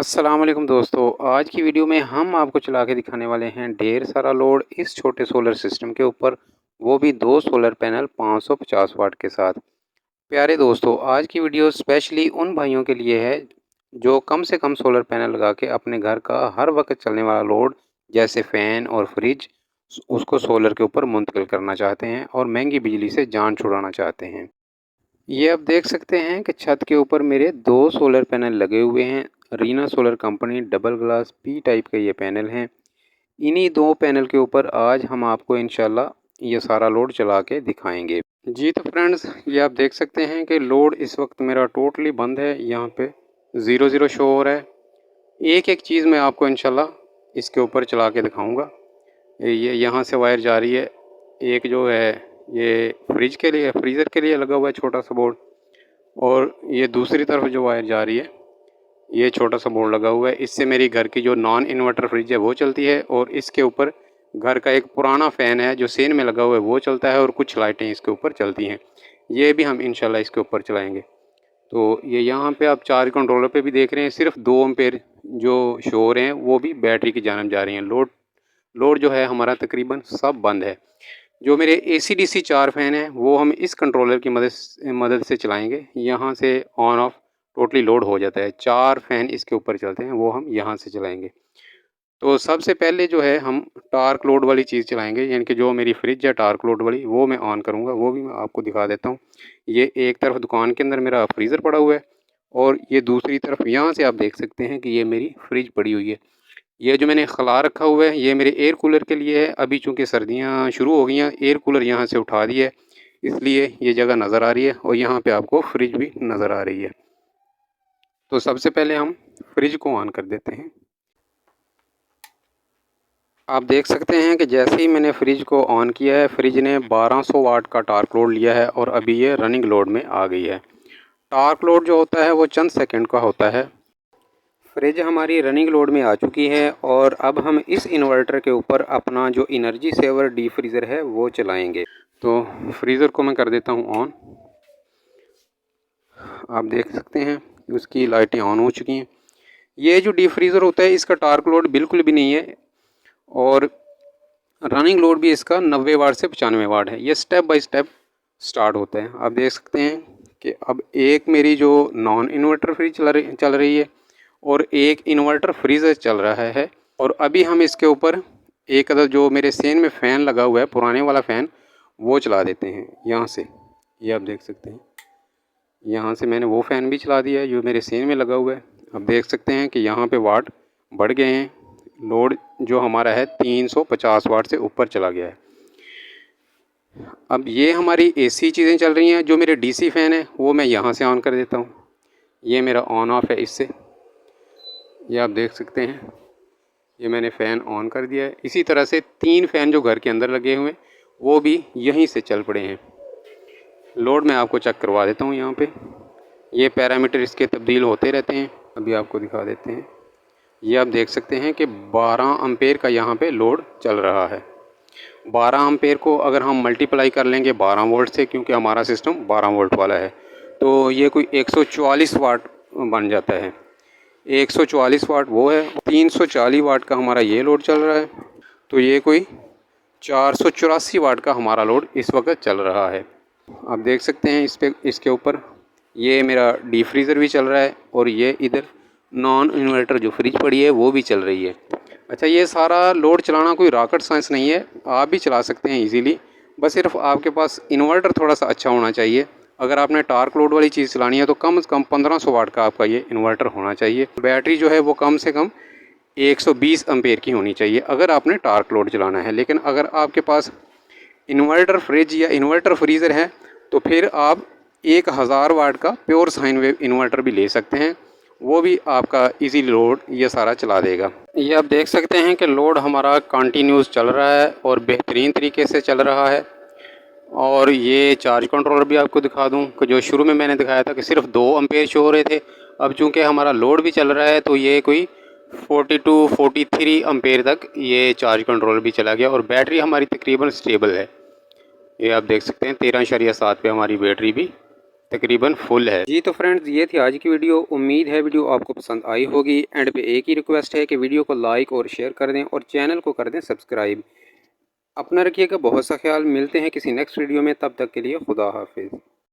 अस्सलाम वालेकुम दोस्तों, आज की वीडियो में हम आपको चला के दिखाने वाले हैं ढेर सारा लोड इस छोटे सोलर सिस्टम के ऊपर, वो भी 2 सोलर पैनल 550 वाट के साथ। प्यारे दोस्तों, आज की वीडियो स्पेशली उन भाइयों के लिए है जो कम से कम सोलर पैनल लगा के अपने घर का हर वक्त चलने वाला लोड जैसे फ़ैन और फ्रिज उसको सोलर के ऊपर मुंतकिल करना चाहते हैं और महंगी बिजली से जान छुड़ाना चाहते हैं। ये आप देख सकते हैं कि छत के ऊपर मेरे 2 सोलर पैनल लगे हुए हैं। Reena solar company double glass P type के ये पैनल हैं। इन्हीं 2 पैनल के ऊपर आज हम आपको इंशाल्लाह ये सारा लोड चला के दिखाएंगे। जी तो फ्रेंड्स, ये आप देख सकते हैं कि लोड इस वक्त मेरा टोटली बंद है। यहाँ पे 0 शो हो रहा है। एक एक चीज़ मैं आपको इंशाल्लाह इसके ऊपर चला के दिखाऊंगा। ये यहाँ से वायर जा रही है। एक जो है ये फ्रीज़र के लिए लगा हुआ है छोटा सा बोर्ड, और ये दूसरी तरफ जो वायर जा रही है ये छोटा सा बोर्ड लगा हुआ है। इससे मेरी घर की जो नॉन इन्वर्टर फ्रिज है वो चलती है, और इसके ऊपर घर का एक पुराना फ़ैन है जो सेन में लगा हुआ है वो चलता है, और कुछ लाइटें इसके ऊपर चलती हैं। ये भी हम इंशाल्लाह इसके ऊपर चलाएँगे। तो ये यहाँ पे आप चार्ज कंट्रोलर पे भी देख रहे हैं, सिर्फ 2 एम्पेयर जो शो हो रहे हैं वो भी बैटरी की जानिब जा रही हैं। लोड जो है हमारा तकरीबन सब बंद है। जो मेरे AC/DC 4 फ़ैन हैं वो हम इस कंट्रोलर की मदद से चलाएँगे। यहाँ से ऑन ऑफ टोटली लोड हो जाता है। 4 फ़ैन इसके ऊपर चलते हैं, वो हम यहाँ से चलाएँगे। तो सबसे पहले जो है हम टार्क लोड वाली चीज़ चलाएँगे, यानी कि जो मेरी फ्रिज है टार्क लोड वाली वो मैं ऑन करूँगा। वो भी मैं आपको दिखा देता हूँ। ये एक तरफ दुकान के अंदर मेरा फ्रीज़र पड़ा हुआ है, और ये दूसरी तरफ यहाँ से आप देख सकते हैं कि ये मेरी फ्रिज पड़ी हुई है। ये जो मैंने खला रखा हुआ है ये मेरे एयर कूलर के लिए है। अभी चूँकि सर्दियाँ शुरू हो गई हैं, एयर कूलर यहाँ से उठा दिया है, इसलिए ये जगह नज़र आ रही है, और यहाँ पे आपको फ्रिज भी नज़र आ रही है। तो सबसे पहले हम फ्रिज को ऑन कर देते हैं। आप देख सकते हैं कि जैसे ही मैंने फ्रिज को ऑन किया है, फ्रिज ने 1200 वाट का टार्क लोड लिया है, और अभी ये रनिंग लोड में आ गई है। टार्क लोड जो होता है वो चंद सेकंड का होता है। फ्रिज हमारी रनिंग लोड में आ चुकी है, और अब हम इस इन्वर्टर के ऊपर अपना जो एनर्जी सेवर डीप फ्रीज़र है वो चलाएंगे। तो फ्रीज़र को मैं कर देता हूँ ऑन। आप देख सकते हैं उसकी लाइटें ऑन हो चुकी हैं। ये जो डीप फ्रीज़र होता है इसका टार्क लोड बिल्कुल भी नहीं है, और रनिंग लोड भी इसका 90 वाट से 95 वाट है। ये स्टेप बाय स्टेप स्टार्ट होता है। आप देख सकते हैं कि अब एक मेरी जो नॉन इन्वर्टर फ्रिज चल रही है, और एक इन्वर्टर फ्रीज़र चल रहा है। और अभी हम इसके ऊपर एक अदर जो मेरे सेन में फ़ैन लगा हुआ है पुराने वाला फ़ैन वो चला देते हैं यहाँ से। ये आप देख सकते हैं यहाँ से मैंने वो फ़ैन भी चला दिया है जो मेरे सेन में लगा हुआ है। अब देख सकते हैं कि यहाँ पे वाट बढ़ गए हैं। लोड जो हमारा है 350 वाट से ऊपर चला गया है। अब ये हमारी AC चीज़ें चल रही हैं। जो मेरे DC फ़ैन है वो मैं यहाँ से ऑन कर देता हूँ। ये मेरा ऑन ऑफ है इससे। ये आप देख सकते हैं ये मैंने फ़ैन ऑन कर दिया है। इसी तरह से 3 फ़ैन जो घर के अंदर लगे हुए हैं वो भी यहीं से चल पड़े हैं। लोड मैं आपको चेक करवा देता हूँ यहाँ पे। ये पैरामीटर इसके तब्दील होते रहते हैं, अभी आपको दिखा देते हैं। ये आप देख सकते हैं कि 12 एम्पेयर का यहाँ पे लोड चल रहा है। 12 एम्पेयर को अगर हम मल्टीप्लाई कर लेंगे 12 वोल्ट से, क्योंकि हमारा सिस्टम 12 वोल्ट वाला है, तो ये कोई 144 वाट बन जाता है। 144 वाट वो है, 340 वाट का हमारा ये लोड चल रहा है, तो ये कोई 484 वाट का हमारा लोड इस वक्त चल रहा है। आप देख सकते हैं इसके ऊपर ये मेरा डीप फ्रीज़र भी चल रहा है, और ये इधर नॉन इन्वर्टर जो फ्रिज पड़ी है वो भी चल रही है। अच्छा, ये सारा लोड चलाना कोई रॉकेट साइंस नहीं है, आप भी चला सकते हैं इजीली। बस सिर्फ आपके पास इन्वर्टर थोड़ा सा अच्छा होना चाहिए। अगर आपने टार्क लोड वाली चीज़ चलानी है तो कम से कम 1500 वाट का आपका ये इन्वर्टर होना चाहिए। बैटरी जो है वो कम से कम 120 एम्पेयर की होनी चाहिए अगर आपने टार्क लोड चलाना है। लेकिन अगर आपके पास इन्वर्टर फ्रिज या इन्वर्टर फ्रीज़र है तो फिर आप 1000 वाट का प्योर साइन वेव इन्वर्टर भी ले सकते हैं, वो भी आपका इजी लोड ये सारा चला देगा। ये आप देख सकते हैं कि लोड हमारा कंटिन्यूस चल रहा है और बेहतरीन तरीके से चल रहा है। और ये चार्ज कंट्रोलर भी आपको दिखा दूं कि जो शुरू में मैंने दिखाया था कि सिर्फ 2 एम्पेयर शो हो रहे थे, अब चूँकि हमारा लोड भी चल रहा है तो ये कोई 42-43 एम्पेयर तक ये चार्ज कंट्रोलर भी चला गया, और बैटरी हमारी तकरीबन स्टेबल है। ये आप देख सकते हैं 13.7 पे हमारी बैटरी भी तकरीबन फुल है। जी तो फ्रेंड्स, ये थी आज की वीडियो। उम्मीद है वीडियो आपको पसंद आई होगी। एंड पे एक ही रिक्वेस्ट है कि वीडियो को लाइक और शेयर कर दें और चैनल को कर दें सब्सक्राइब। अपना रखिएगा बहुत सा ख्याल। मिलते हैं किसी नेक्स्ट वीडियो में, तब तक के लिए खुदा हाफिज़।